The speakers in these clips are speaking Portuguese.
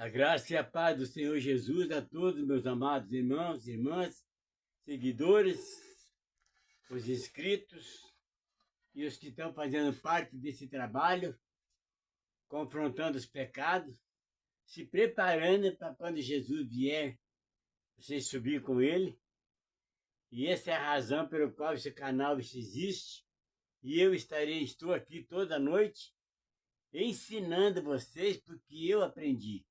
A graça e a paz do Senhor Jesus a todos, meus amados irmãos, irmãs, seguidores, os inscritos e os que estão fazendo parte desse trabalho, confrontando os pecados, se preparando para quando Jesus vier, vocês subir com ele. E essa é a razão pela qual esse canal existe. E eu estou aqui toda noite ensinando vocês porque eu aprendi.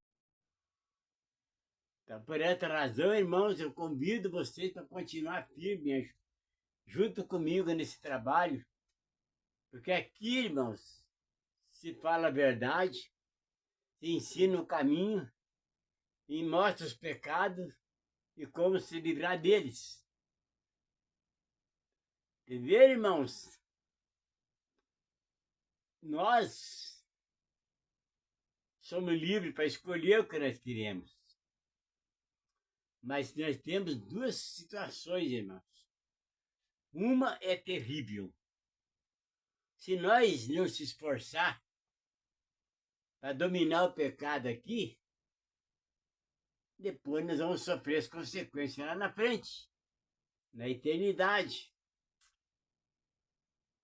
Então, por essa razão, irmãos, eu convido vocês para continuar firmes junto comigo nesse trabalho, porque aqui, irmãos, se fala a verdade, se ensina o caminho e mostra os pecados e como se livrar deles. Entendeu, irmãos? Nós somos livres para escolher o que nós queremos. Mas nós temos duas situações, irmãos. Uma é terrível. Se nós não se esforçar para dominar o pecado aqui, depois nós vamos sofrer as consequências lá na frente, na eternidade.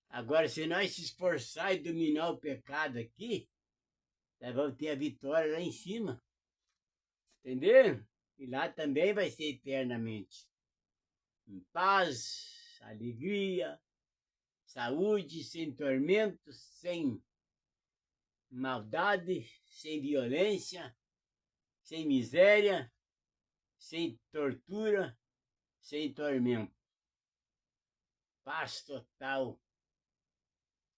Agora, se nós se esforçar e dominar o pecado aqui, nós vamos ter a vitória lá em cima. Entendeu? E lá também vai ser eternamente. Em paz, alegria, saúde, sem tormentos, sem maldade, sem violência, sem miséria, sem tortura, sem tormento. Paz total.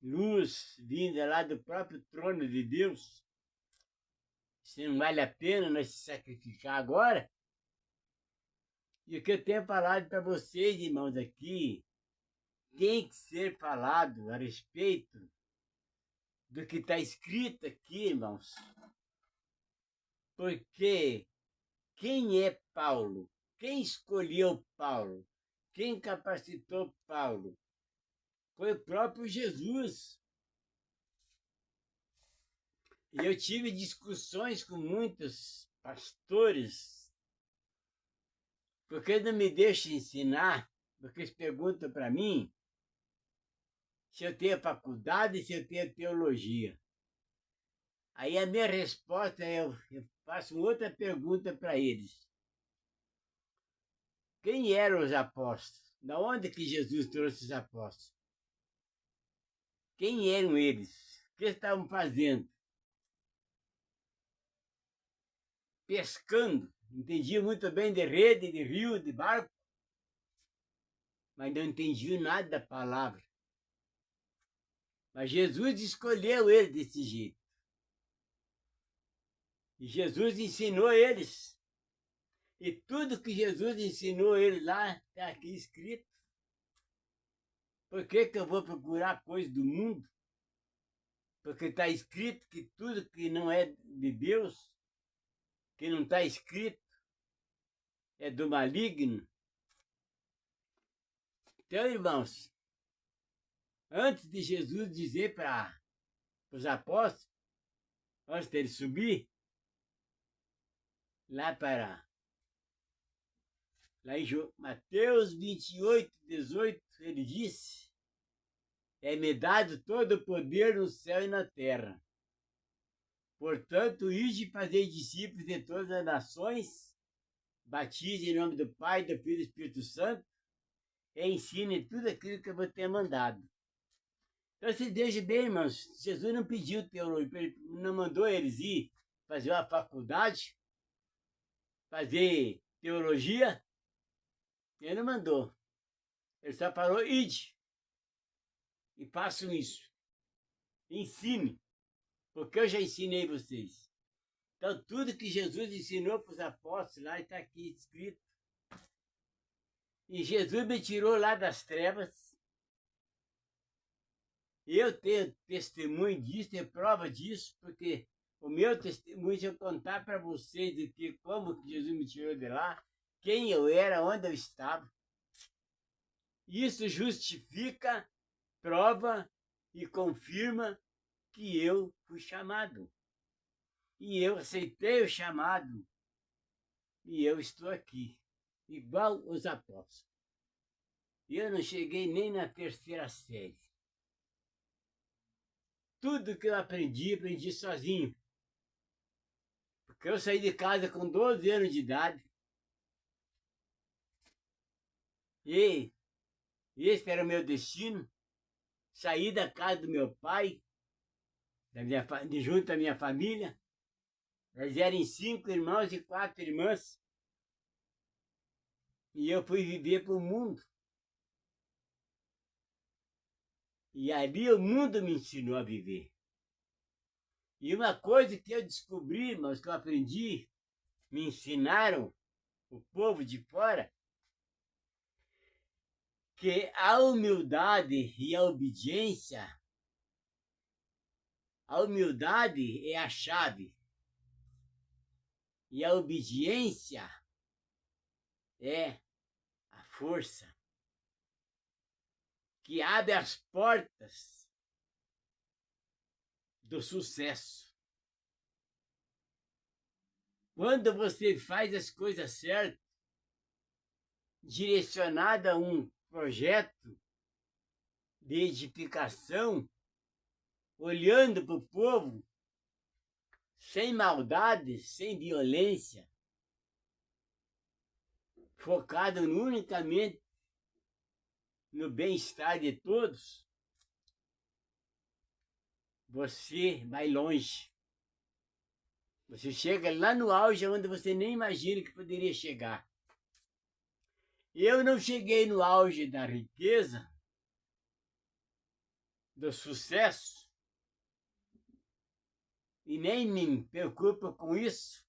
Luz vinda lá do próprio trono de Deus. Se não vale a pena nós se sacrificar agora. E o que eu tenho falado para vocês, irmãos, aqui, tem que ser falado a respeito do que está escrito aqui, irmãos. Porque quem é Paulo? Quem escolheu Paulo? Quem capacitou Paulo? Foi o próprio Jesus. E eu tive discussões com muitos pastores, porque não me deixam ensinar, porque eles perguntam para mim se eu tenho faculdade, se eu tenho teologia. Aí a minha resposta é, eu faço outra pergunta para eles. Quem eram os apóstolos? Da onde que Jesus trouxe os apóstolos? Quem eram eles? O que estavam fazendo? Pescando. Entendiam muito bem de rede, de rio, de barco, mas não entendiam nada da palavra. Mas Jesus escolheu eles desse jeito. E Jesus ensinou eles. E tudo que Jesus ensinou eles lá está aqui escrito. Por que eu vou procurar coisa do mundo? Porque está escrito que tudo que não é de Deus, que não está escrito, é do maligno. Então, irmãos, antes de Jesus dizer para os apóstolos, antes dele subir, lá em Mateus 28, 18, ele disse: é-me dado todo o poder no céu e na terra. Portanto, ide e fazei discípulos de todas as nações, batize em nome do Pai, do Filho e do Espírito Santo, e ensine tudo aquilo que eu vou ter mandado. Então, se veja bem, irmãos, Jesus não pediu teologia, não mandou eles ir fazer uma faculdade, fazer teologia, ele não mandou. Ele só falou, ide, e façam isso. Ensine, porque eu já ensinei vocês. Então, tudo que Jesus ensinou para os apóstolos lá está aqui escrito. E Jesus me tirou lá das trevas. Eu tenho testemunho disso, tenho prova disso, porque o meu testemunho, se eu contar para vocês de que como que Jesus me tirou de lá, quem eu era, onde eu estava. Isso justifica, prova e confirma que eu fui chamado. E eu aceitei o chamado e eu estou aqui, igual os apóstolos. Eu não cheguei nem na terceira série. Tudo que eu aprendi sozinho. Porque eu saí de casa com 12 anos de idade. E esse era o meu destino. Saí da casa do meu pai, junto à minha família. Nós eram 5 irmãos e 4 irmãs. E eu fui viver para o mundo. E ali o mundo me ensinou a viver. E uma coisa que eu descobri, irmãos, que eu aprendi, me ensinaram, o povo de fora, que a humildade e a obediência, a humildade é a chave. E a obediência é a força que abre as portas do sucesso. Quando você faz as coisas certas, direcionada a um projeto de edificação, olhando para o povo, sem maldade, sem violência, focado unicamente no bem-estar de todos, você vai longe. Você chega lá no auge onde você nem imagina que poderia chegar. Eu não cheguei no auge da riqueza, do sucesso, e nem me preocupo com isso,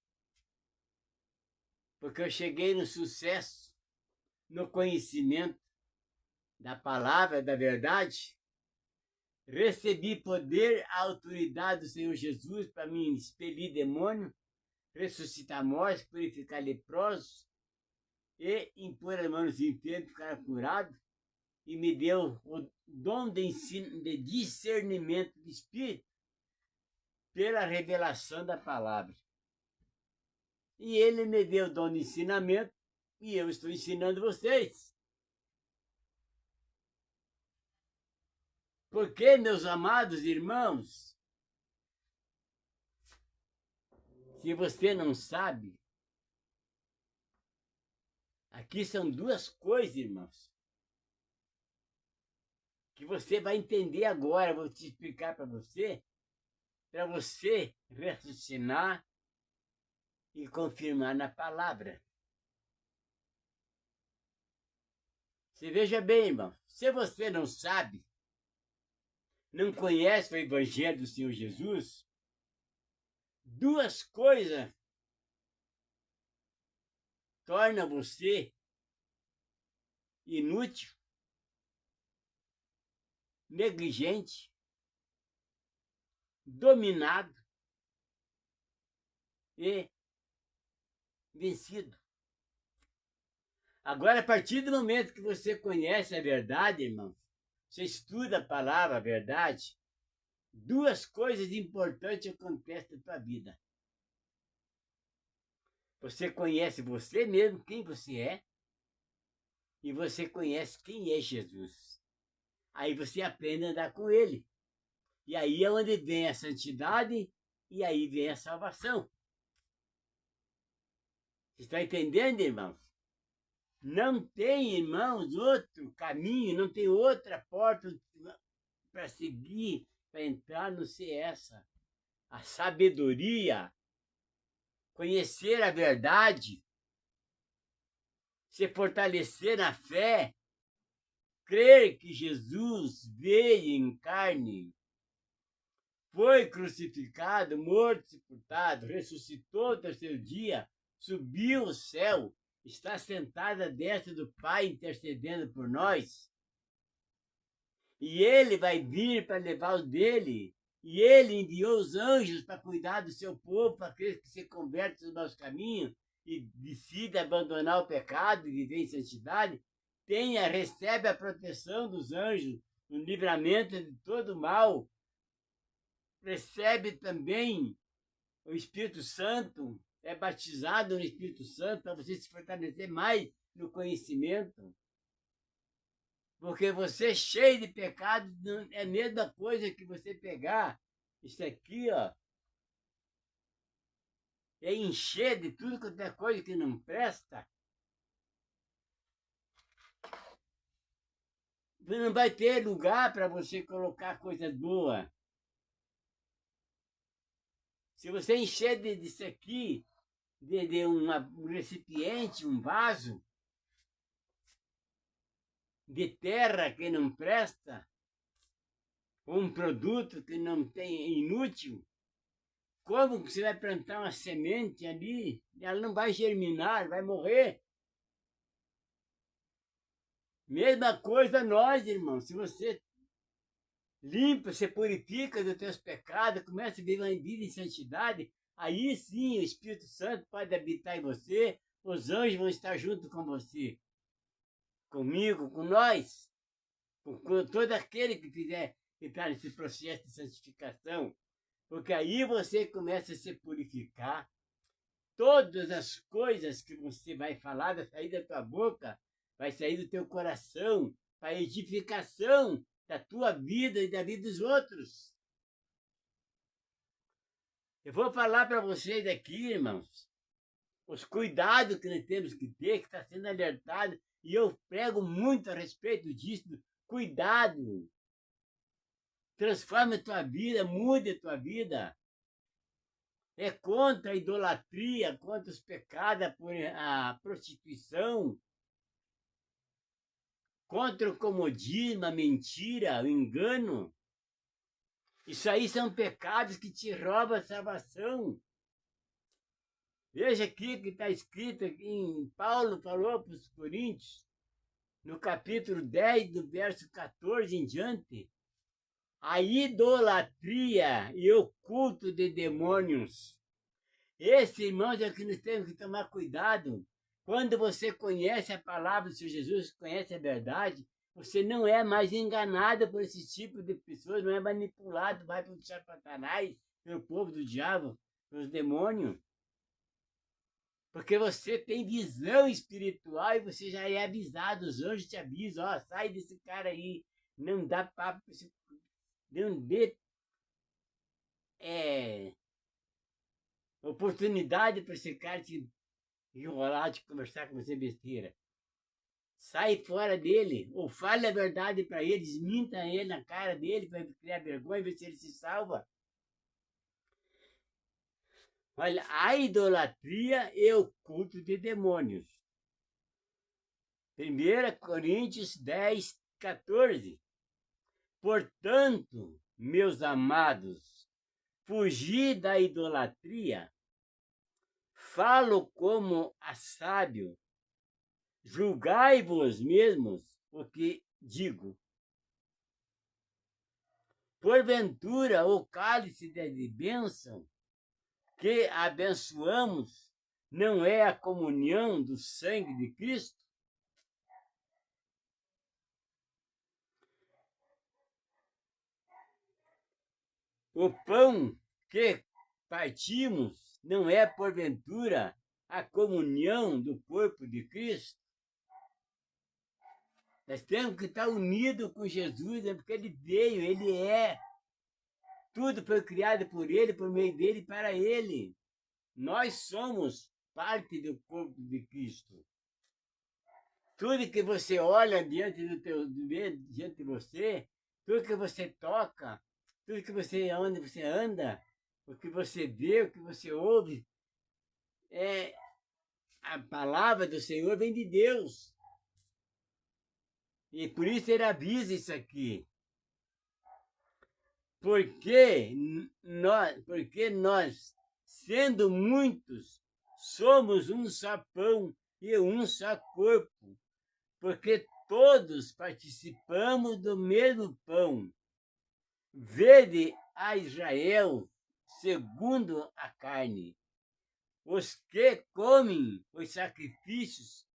porque eu cheguei no sucesso, no conhecimento da palavra, da verdade. Recebi poder, a autoridade do Senhor Jesus para me expelir demônio, ressuscitar mortos, purificar leprosos e impor as mãos nos enfermos, ficar curado. E me deu o dom de ensino, de discernimento de espírito pela revelação da palavra. E ele me deu o dom de ensinamento e eu estou ensinando vocês. Porque, meus amados irmãos, se você não sabe, aqui são duas coisas, irmãos, que você vai entender agora. Eu vou te explicar para você raciocinar e confirmar na palavra. Você veja bem, irmão, se você não sabe, não conhece o Evangelho do Senhor Jesus, duas coisas tornam você inútil, negligente, dominado e vencido. Agora, a partir do momento que você conhece a verdade, irmão, você estuda a palavra, a verdade, duas coisas importantes acontecem na tua vida. Você conhece você mesmo, quem você é, e você conhece quem é Jesus. Aí você aprende a andar com ele. E aí é onde vem a santidade e aí vem a salvação. Você está entendendo, irmãos? Não tem, irmãos, outro caminho, não tem outra porta para seguir, para entrar no ser essa. A sabedoria, conhecer a verdade, se fortalecer na fé, crer que Jesus veio em carne, foi crucificado, morto, sepultado, ressuscitou no terceiro dia, subiu ao céu, está sentado à destra do Pai intercedendo por nós. E ele vai vir para levar os dele. E ele enviou os anjos para cuidar do seu povo, para aqueles que se convertem no nosso caminho e decidem abandonar o pecado e viver em santidade. Recebe a proteção dos anjos, o livramento de todo mal. Recebe também o Espírito Santo, é batizado no Espírito Santo para você se fortalecer mais no conhecimento. Porque você cheio de pecado é a mesma coisa que você pegar isso aqui, ó, é encher de tudo quanto é coisa que não presta. Não vai ter lugar para você colocar coisas boas. Se você encher disso aqui, de um recipiente, um vaso de terra que não presta, ou um produto que não tem inútil, como que você vai plantar uma semente ali? Ela não vai germinar, vai morrer. Mesma coisa nós, irmãos. Se você limpa, você purifica dos teus pecados, começa a viver uma vida em santidade, aí sim o Espírito Santo pode habitar em você, os anjos vão estar junto com você, comigo, com nós, com todo aquele que fizer entrar nesse processo de santificação, porque aí você começa a se purificar. Todas as coisas que você vai falar, vai sair da tua boca, vai sair do teu coração, para a edificação da tua vida e da vida dos outros. Eu vou falar para vocês aqui, irmãos, os cuidados que nós temos que ter, que está sendo alertado, e eu prego muito a respeito disso. Cuidado. Transforma a tua vida, mude a tua vida. É contra a idolatria, contra os pecados, a prostituição, contra o comodismo, a mentira, o engano. Isso aí são pecados que te roubam a salvação. Veja aqui que está escrito, em Paulo falou para os Coríntios, no capítulo 10, do verso 14 em diante, a idolatria e o culto de demônios. Esse, irmãos, é o que nós temos que tomar cuidado. Quando você conhece a palavra do Senhor Jesus, conhece a verdade, você não é mais enganado por esse tipo de pessoas, não é manipulado mais pelo Satanás, pelo povo do diabo, pelos demônios. Porque você tem visão espiritual e você já é avisado, os anjos te avisam, ó, sai desse cara aí, não dá papo, não dê oportunidade para esse cara te enrolar, de conversar com você besteira. Sai fora dele, ou fale a verdade para ele, desminta ele na cara dele para criar vergonha e ver se ele se salva. Olha, a idolatria e o culto de demônios. 1 Coríntios 10, 14. Portanto, meus amados, fugi da idolatria. Falo como a sábio. Julgai-vos mesmos o que digo. Porventura, o cálice de bênção que abençoamos não é a comunhão do sangue de Cristo? O pão que partimos não é, porventura, a comunhão do corpo de Cristo? Nós temos que estar unidos com Jesus, né? Porque ele veio, ele é. Tudo foi criado por ele, por meio dele e para ele. Nós somos parte do corpo de Cristo. Tudo que você olha diante de você, tudo que você toca, tudo que você onde você anda, o que você vê, o que você ouve, a palavra do Senhor vem de Deus. E por isso ele avisa isso aqui. Porque nós, sendo muitos, somos um só pão e um só corpo, porque todos participamos do mesmo pão. Vede a Israel segundo a carne. Os que comem os sacrifícios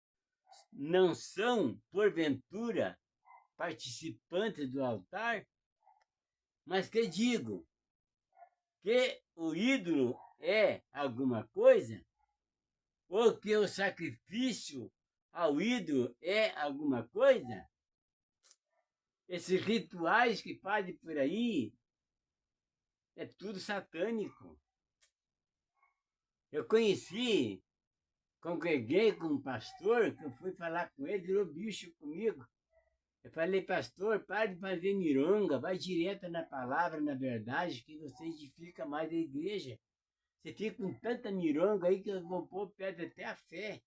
não são, porventura, participantes do altar? Mas que digo? Que o ídolo é alguma coisa, ou que o sacrifício ao ídolo é alguma coisa, esses rituais que fazem por aí, é tudo satânico. Eu congreguei com um pastor, que eu fui falar com ele, virou bicho comigo. Eu falei, pastor, pare de fazer mironga, vai direto na palavra, na verdade, que você edifica mais a igreja. Você fica com tanta mironga aí que eu vou pôr perde até a fé.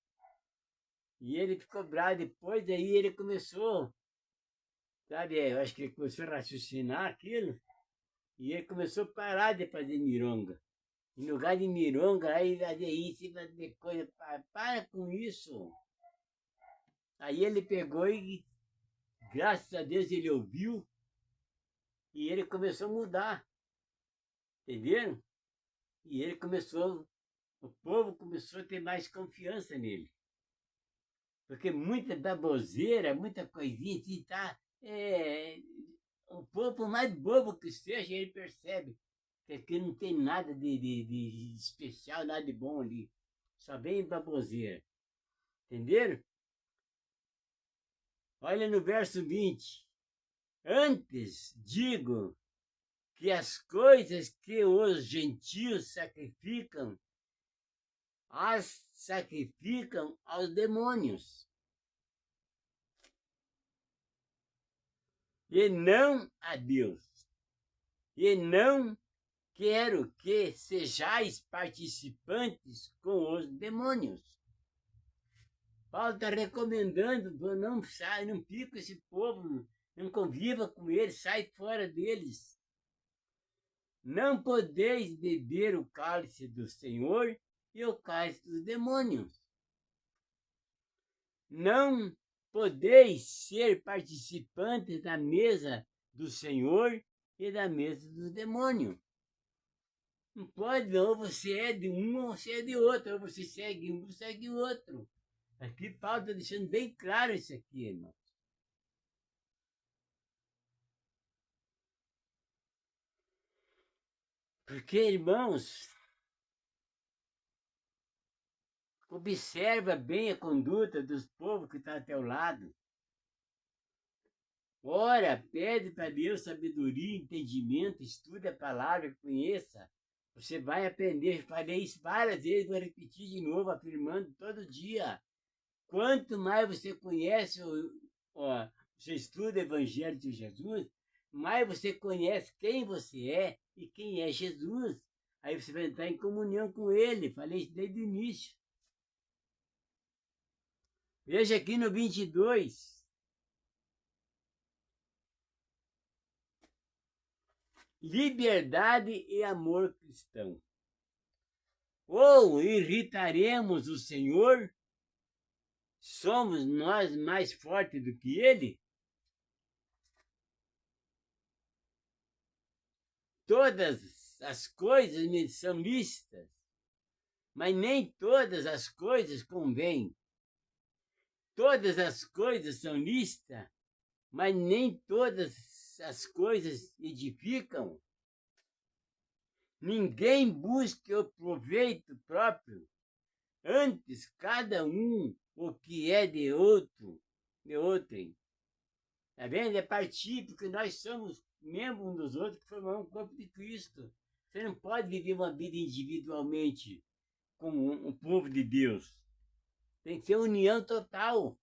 E ele ficou bravo depois, daí ele começou, sabe, eu acho que ele começou a raciocinar aquilo, e ele começou a parar de fazer mironga. Em lugar de mironga, aí fazer isso, fazer coisa, para com isso. Aí ele pegou e, graças a Deus, ele ouviu, e ele começou a mudar, entenderam? E ele começou, o povo começou a ter mais confiança nele. Porque muita baboseira, muita coisinha assim, tá? O povo, por mais bobo que seja, ele percebe que aqui não tem nada de especial, nada de bom ali. Só bem baboseira. Entenderam? Olha no verso 20. Antes digo que as coisas que os gentios sacrificam, as sacrificam aos demônios, e não a Deus. E não quero que sejais participantes com os demônios. Paulo está recomendando, não sai, não fica com esse povo, não conviva com eles, sai fora deles. Não podeis beber o cálice do Senhor e o cálice dos demônios. Não podeis ser participantes da mesa do Senhor e da mesa dos demônios. Não pode, não. Ou você é de um ou você é de outro. Ou você segue um ou segue o outro. Aqui Paulo está deixando bem claro isso aqui, irmão. Porque, irmãos, observa bem a conduta dos povos que estão ao teu lado. Ora, pede para Deus sabedoria, entendimento, estude a palavra, conheça. Você vai aprender. Falei isso várias vezes, vou repetir de novo, afirmando todo dia. Quanto mais você conhece, você estuda o Evangelho de Jesus, mais você conhece quem você é e quem é Jesus. Aí você vai entrar em comunhão com Ele. Falei isso desde o início. Veja aqui no 22. Liberdade e amor cristão. Ou irritaremos o Senhor? Somos nós mais fortes do que Ele? Todas as coisas me são lícitas, mas nem todas as coisas convêm. Todas as coisas são lícitas, mas nem todas as coisas edificam. Ninguém busca o proveito próprio, antes cada um o que é de outrem. Tá vendo? É partir, porque nós somos membros uns dos outros que formamos o corpo de Cristo. Você não pode viver uma vida individualmente como um povo de Deus. Tem que ser união total.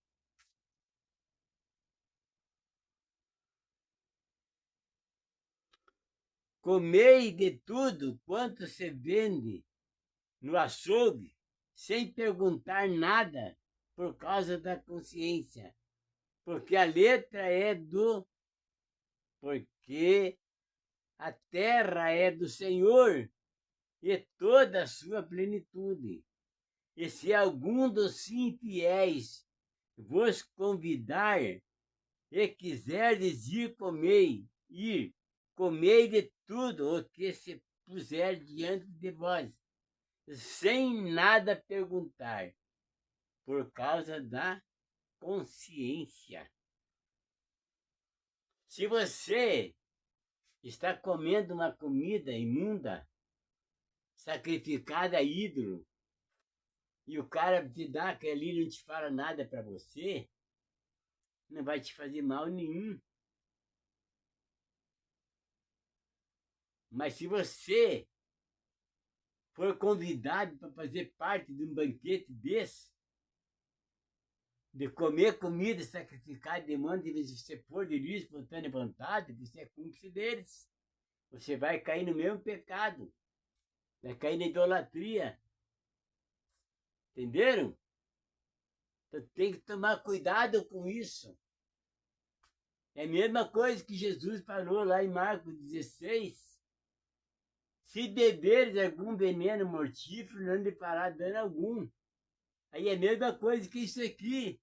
Comei de tudo quanto se vende no açougue, sem perguntar nada por causa da consciência. Porque a letra é do... Porque a terra é do Senhor e toda a sua plenitude. E se algum dos infiéis vos convidar e quiserdes ir, comei de tudo o que se puser diante de vós, sem nada perguntar, por causa da consciência. Se você está comendo uma comida imunda, sacrificada a ídolo, e o cara te dá aquele ali, não te fala nada para você, não vai te fazer mal nenhum. Mas se você for convidado para fazer parte de um banquete desse, de comer comida sacrificada de mão, de você for de livre, espontânea vontade, você é cúmplice deles. Você vai cair no mesmo pecado, vai cair na idolatria. Entenderam? Então tem que tomar cuidado com isso. É a mesma coisa que Jesus falou lá em Marcos 16. Se beberes algum veneno mortífero, não lhe fará dano algum. Aí é a mesma coisa que isso aqui.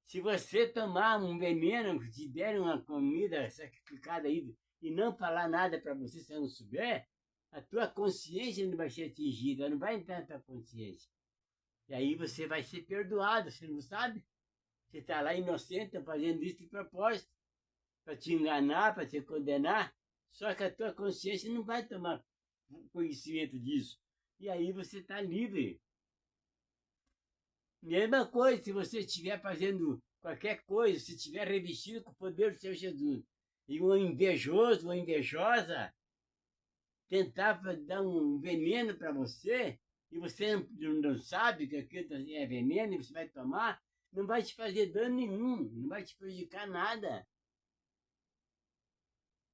Se você tomar um veneno, te der uma comida sacrificada aí e não falar nada para você se você não souber, a tua consciência não vai ser atingida, não vai entrar na tua consciência. E aí você vai ser perdoado, você não sabe? Você está lá inocente, fazendo isso de propósito, para te enganar, para te condenar, só que a tua consciência não vai tomar conhecimento disso. E aí você está livre. Mesma coisa, se você estiver fazendo qualquer coisa, se estiver revestido com o poder do Senhor Jesus, e um invejoso ou invejosa tentar dar um veneno para você, e você não sabe que aquilo é veneno e você vai tomar, não vai te fazer dano nenhum, não vai te prejudicar nada.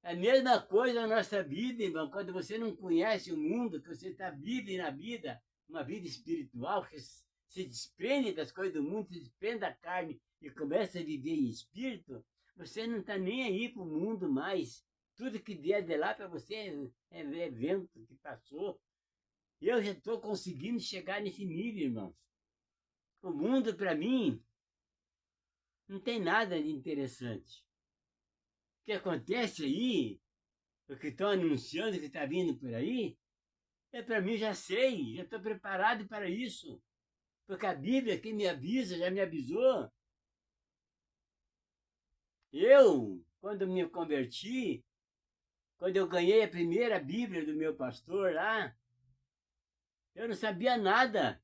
É a mesma coisa na nossa vida, irmão, quando você não conhece o mundo, que você está vivo na vida, uma vida espiritual, que se desprende das coisas do mundo, se desprende da carne e começa a viver em espírito, você não está nem aí para o mundo mais. Tudo que vier de lá para você é vento que passou. Eu já estou conseguindo chegar nesse nível, irmãos. O mundo, para mim, não tem nada de interessante. O que acontece aí, o que estão anunciando que está vindo por aí, para mim já sei, já estou preparado para isso. Porque a Bíblia, quem me avisa, já me avisou. Eu, quando me converti, quando eu ganhei a primeira Bíblia do meu pastor lá, eu não sabia nada.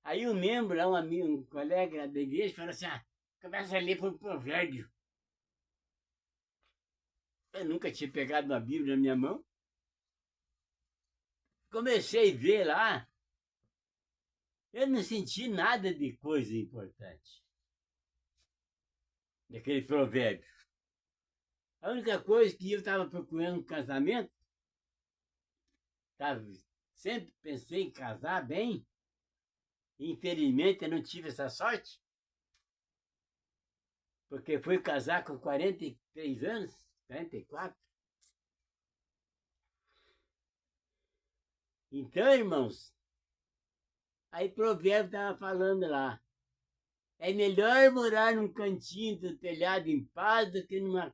Aí um membro, lá, um colega da igreja, falou assim, começa a ler por provérbio. Eu nunca tinha pegado uma Bíblia na minha mão. Comecei a ver lá, eu não senti nada de coisa importante daquele provérbio. A única coisa que eu estava procurando um casamento, sempre pensei em casar bem, e infelizmente eu não tive essa sorte, porque fui casar com 43 anos, 44. Então, irmãos, aí provérbio estava falando lá, é melhor morar num cantinho do telhado em paz do que numa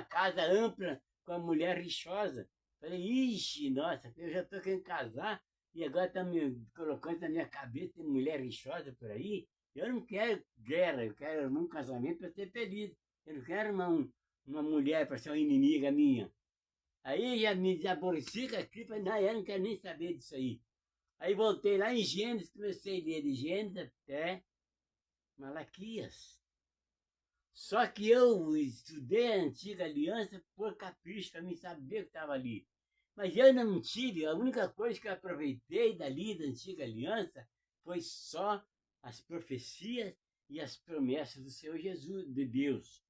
casa ampla com a mulher rixosa. Falei, ixi, nossa, eu já estou querendo casar e agora está me colocando na minha cabeça tem mulher rixosa por aí. Eu não quero guerra, eu quero um casamento para ser feliz. Eu não quero uma mulher para ser uma inimiga minha. Aí já me aborreci com aquilo, falei, não, eu não quero nem saber disso aí. Aí voltei lá em Gênesis, comecei a ler de Gênesis até Malaquias. Só que eu estudei a Antiga Aliança por capricho, para mim saber o que estava ali. Mas eu não tive, a única coisa que eu aproveitei dali da Antiga Aliança foi só as profecias e as promessas do Senhor Jesus, de Deus.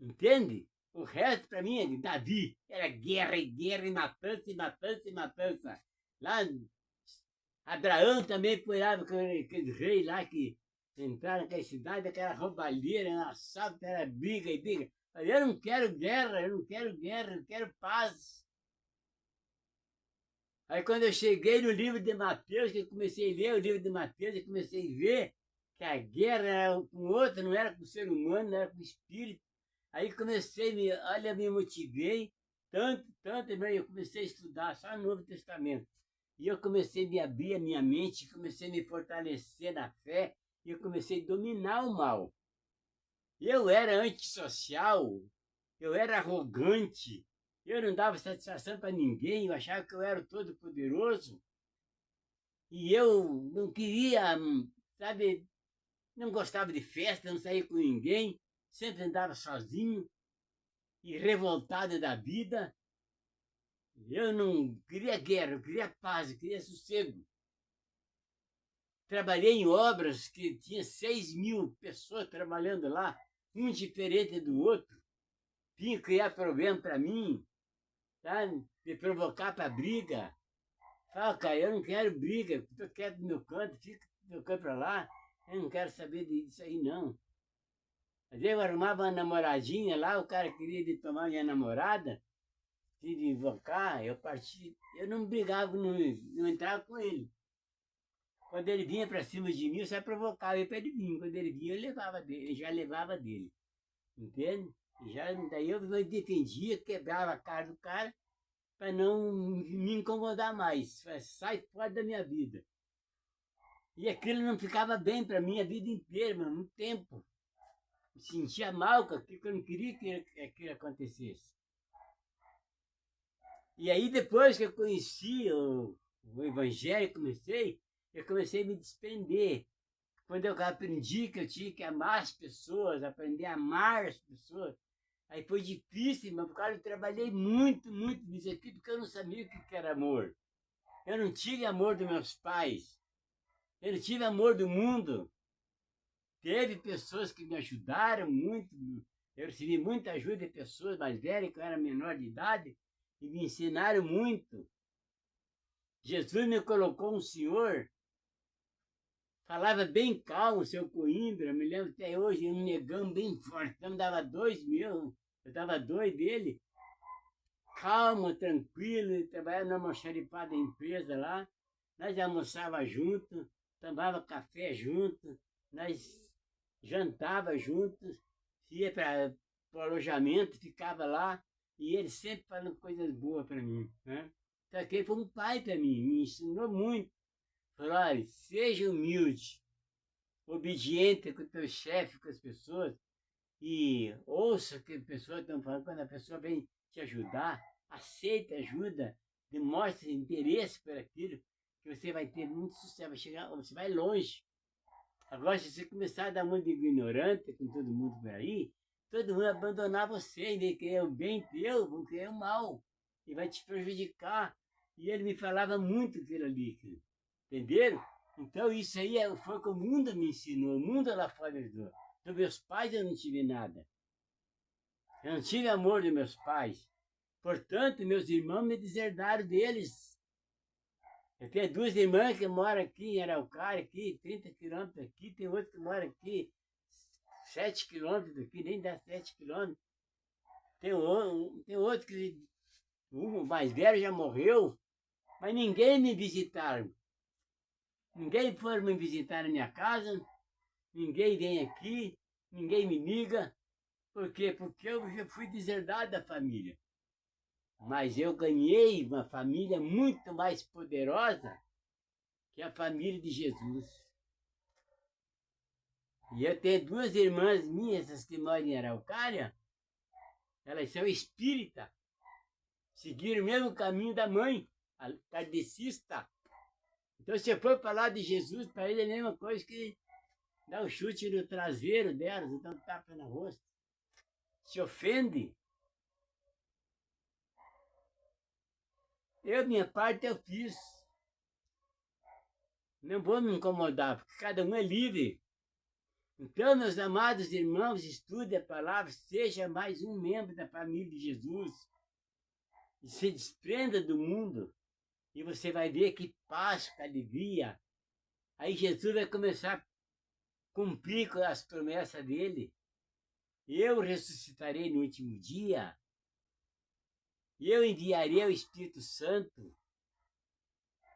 Entende? O resto, para mim, é de Davi. Era guerra e guerra e matança e matança e matança. Lá, Abraão também foi lá, aquele rei lá que entraram naquela cidade, aquela roubalheira, um assalto, era briga e briga. Eu não quero guerra, eu não quero guerra, eu quero paz. Aí quando eu cheguei no livro de Mateus, que eu comecei a ler o livro de Mateus, eu comecei a ver que a guerra era com o outro, não era com o ser humano, não era com o espírito. Aí comecei, olha, me motivei, tanto, eu comecei a estudar só o Novo Testamento. E eu comecei a me abrir a minha mente, comecei a me fortalecer na fé, e eu comecei a dominar o mal. Eu era antissocial, eu era arrogante, Eu não dava satisfação para ninguém, eu achava que eu era o todo-poderoso. E eu não queria, sabe, não gostava de festa, não saía com ninguém, sempre andava sozinho e revoltado da vida. Eu não queria guerra, eu queria paz, eu queria sossego. Trabalhei em obras que tinha 6.000 pessoas trabalhando lá, um diferente do outro. Vinha criar problema para mim, sabe? Me provocar para briga. Fala, cara, eu não quero briga, estou quieto no meu canto, fica no meu canto para lá. Eu não quero saber disso aí, não. Às vezes eu arrumava uma namoradinha lá, o cara queria de tomar minha namorada, de invocar, eu parti, eu não brigava, não entrava com ele. Quando ele vinha para cima de mim, eu só provocava ele para ele vir. Quando ele vinha, eu levava dele, eu já levava dele. Entende? Daí eu me defendia, quebrava a cara do cara para não me incomodar mais. Sai fora da minha vida. E aquilo não ficava bem para mim a vida inteira, mas muito tempo. Me sentia mal com aquilo, que eu não queria que aquilo acontecesse. E aí, depois que eu conheci o Evangelho, eu comecei a me desprender. Quando eu aprendi que eu tinha que amar as pessoas, aprender a amar as pessoas, aí foi difícil, mas por causa eu trabalhei muito nisso aqui, porque eu não sabia o que era amor. Eu não tive amor dos meus pais. Eu não tive amor do mundo. Teve pessoas que me ajudaram muito. Eu recebi muita ajuda de pessoas mais velhas, que eu era menor de idade, e me ensinaram muito. Jesus me colocou um senhor, falava bem calmo, o seu Coimbra, me lembro até hoje, um negão bem forte, então me dava 2.000, eu dava 2 dele, calmo, tranquilo, trabalhava numa almoxaripada empresa lá, nós almoçava junto, tomava café junto, nós jantava juntos, ia para o alojamento, ficava lá, e ele sempre falando coisas boas para mim, né? Então aquele foi um pai para mim, me ensinou muito. Falou, olha, seja humilde, obediente com o teu chefe, com as pessoas, e ouça o que as pessoas estão falando. Quando a pessoa vem te ajudar, aceita ajuda, demonstre interesse por aquilo, que você vai ter muito sucesso, vai chegar, você vai longe. Agora, se você começar a dar muito de ignorante com todo mundo por aí, todo mundo vai abandonar você, e querer o bem teu, vão querer o mal, e vai te prejudicar. E ele me falava muito aquilo ali, entenderam? Então isso aí foi o que o mundo me ensinou, o mundo lá fora me ajudou. Dos meus pais eu não tive nada. Eu não tive amor dos meus pais. Portanto, meus irmãos me deserdaram deles. Eu tenho 2 irmãs que moram aqui em Araucária, aqui, 30 quilômetros aqui, tem outro que mora aqui, 7 quilômetros daqui, nem dá 7 quilômetros. Tem outro que, o mais velho já morreu, mas ninguém me visitaram. Ninguém foi me visitar na minha casa, ninguém vem aqui, ninguém me liga. Por quê? Porque eu já fui deserdado da família. Mas eu ganhei uma família muito mais poderosa que a família de Jesus. E eu tenho 2 irmãs minhas, essas que moram em Araucária, elas são espíritas, seguiram o mesmo caminho da mãe, a kardecista. Então, se eu for falar de Jesus, para ele é a mesma coisa que dar um chute no traseiro delas, então tapa na rosto. Se ofende. Minha parte eu fiz. Não vou me incomodar, porque cada um é livre. Então, meus amados irmãos, estude a palavra, seja mais um membro da família de Jesus. E se desprenda do mundo. E você vai ver que paz, que alegria. Aí Jesus vai começar a cumprir com as promessas dele. Eu ressuscitarei no último dia. E eu enviarei o Espírito Santo.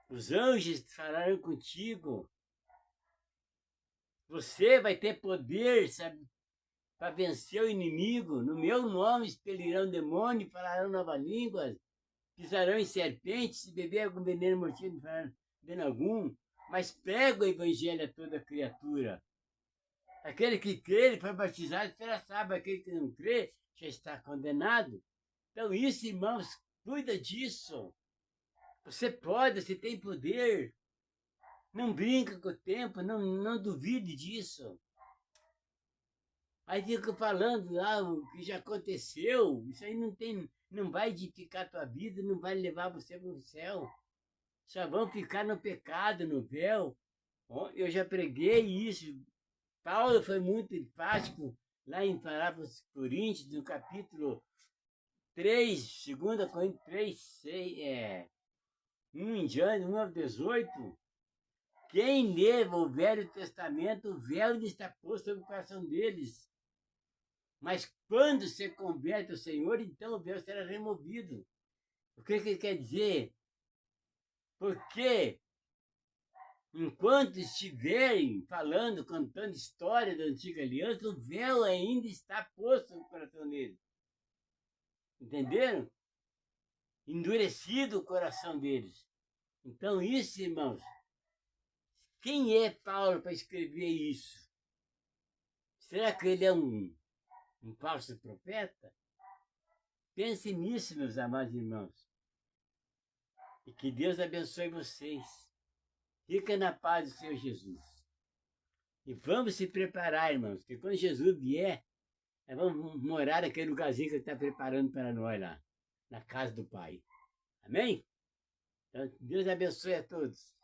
Os anjos falarão contigo. Você vai ter poder, sabe, para vencer o inimigo. No meu nome expelirão demônio, falarão novas línguas, pisarão em serpentes, se beber algum veneno mortífero, não farão dano algum. Mas prega o evangelho a toda criatura. Aquele que crê, ele foi batizado, será salvo. Aquele que não crê, já está condenado. Então isso, irmãos, cuida disso. Você pode, você tem poder. Não brinca com o tempo, não duvide disso. Aí fica falando lá o que já aconteceu. Isso aí não vai edificar a tua vida, não vai levar você para o céu. Só vão ficar no pecado, no véu. Eu já preguei isso. Paulo foi muito enfático lá em falar para os Coríntios, no capítulo 3, 2 Coríntios 3, 6, 1 em diante, 1 ao 18. Quem lê o Velho Testamento, o véu está posto sobre o coração deles. Mas quando se converte ao Senhor, então o véu será removido. O que ele quer dizer? Porque enquanto estiverem falando, contando história da antiga aliança, o véu ainda está posto no coração deles. Entenderam? Endurecido o coração deles. Então, isso, irmãos, quem é Paulo para escrever isso? Será que ele é um falso profeta? Pense nisso, meus amados irmãos. E que Deus abençoe vocês. Fica na paz do Senhor Jesus. E vamos se preparar, irmãos, porque quando Jesus vier, nós vamos morar naquele lugarzinho que Ele está preparando para nós lá, na casa do Pai. Amém? Então, Deus abençoe a todos.